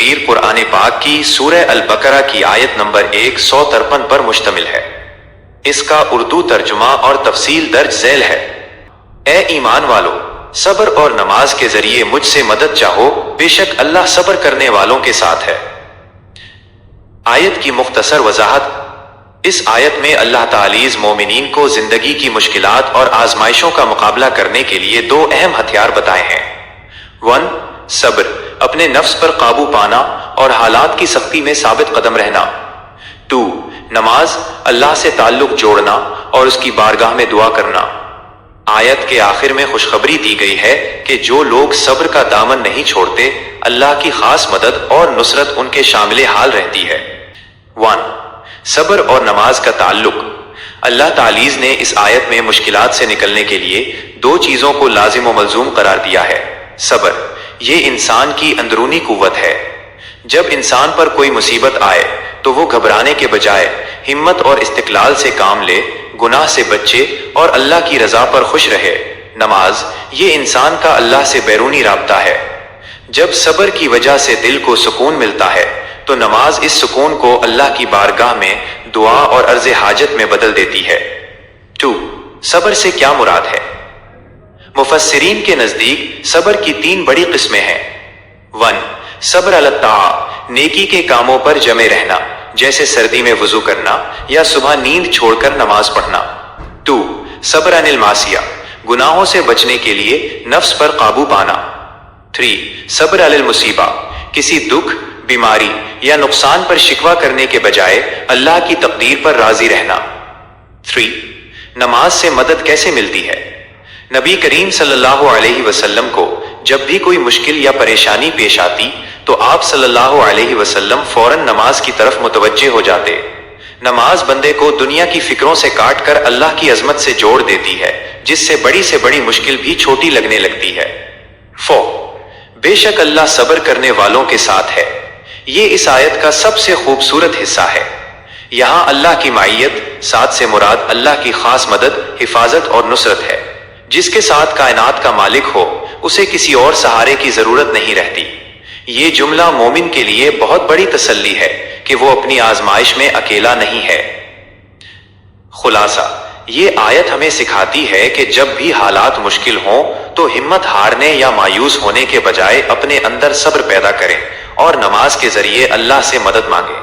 تفسیر قرآن پاک کی سورہ البقرہ کی آیت نمبر 153 پر مشتمل ہے۔ اس کا اردو ترجمہ اور تفصیل درج ذیل ہے۔ اے ایمان والو، صبر اور نماز کے ذریعے مجھ سے مدد چاہو، بے شک اللہ صبر کرنے والوں کے ساتھ ہے۔ آیت کی مختصر وضاحت۔ اس آیت میں اللہ تعالی مومنین کو زندگی کی مشکلات اور آزمائشوں کا مقابلہ کرنے کے لیے دو اہم ہتھیار بتائے ہیں۔ 1. صبر، اپنے نفس پر قابو پانا اور حالات کی سختی میں ثابت قدم رہنا۔ 2. نماز، اللہ سے تعلق جوڑنا اور اس کی بارگاہ میں دعا کرنا۔ آیت کے آخر میں خوشخبری دی گئی ہے کہ جو لوگ صبر کا دامن نہیں چھوڑتے، اللہ کی خاص مدد اور نصرت ان کے شامل حال رہتی ہے۔ 1. صبر اور نماز کا تعلق۔ اللہ تعالی نے اس آیت میں مشکلات سے نکلنے کے لیے دو چیزوں کو لازم و ملزوم قرار دیا ہے۔ صبر، یہ انسان کی اندرونی قوت ہے۔ جب انسان پر کوئی مصیبت آئے تو وہ گھبرانے کے بجائے ہمت اور استقلال سے کام لے، گناہ سے بچے اور اللہ کی رضا پر خوش رہے۔ نماز، یہ انسان کا اللہ سے بیرونی رابطہ ہے۔ جب صبر کی وجہ سے دل کو سکون ملتا ہے تو نماز اس سکون کو اللہ کی بارگاہ میں دعا اور عرض حاجت میں بدل دیتی ہے۔ 2. صبر سے کیا مراد ہے؟ مفسرین کے نزدیک صبر کی 3 بڑی قسمیں ہیں۔ 1. صبر علی الطاعہ، نیکی کے کاموں پر جمے رہنا، جیسے سردی میں وضو کرنا یا صبح نیند چھوڑ کر نماز پڑھنا۔ 2. صبر عن المعصیہ، گناہوں سے بچنے کے لیے نفس پر قابو پانا۔ 3. صبر علی المصیبہ، کسی دکھ، بیماری یا نقصان پر شکوہ کرنے کے بجائے اللہ کی تقدیر پر راضی رہنا۔ 3. نماز سے مدد کیسے ملتی ہے؟ نبی کریم صلی اللہ علیہ وسلم کو جب بھی کوئی مشکل یا پریشانی پیش آتی تو آپ صلی اللہ علیہ وسلم فوراً نماز کی طرف متوجہ ہو جاتے۔ نماز بندے کو دنیا کی فکروں سے کاٹ کر اللہ کی عظمت سے جوڑ دیتی ہے، جس سے بڑی مشکل بھی چھوٹی لگنے لگتی ہے۔ 4. بے شک اللہ صبر کرنے والوں کے ساتھ ہے، یہ اس آیت کا سب سے خوبصورت حصہ ہے۔ یہاں اللہ کی معیت، ساتھ سے مراد اللہ کی خاص مدد، حفاظت اور نصرت ہے۔ جس کے ساتھ کائنات کا مالک ہو، اسے کسی اور سہارے کی ضرورت نہیں رہتی۔ یہ جملہ مومن کے لیے بہت بڑی تسلی ہے کہ وہ اپنی آزمائش میں اکیلا نہیں ہے۔ خلاصہ، یہ آیت ہمیں سکھاتی ہے کہ جب بھی حالات مشکل ہوں تو ہمت ہارنے یا مایوس ہونے کے بجائے اپنے اندر صبر پیدا کریں اور نماز کے ذریعے اللہ سے مدد مانگیں۔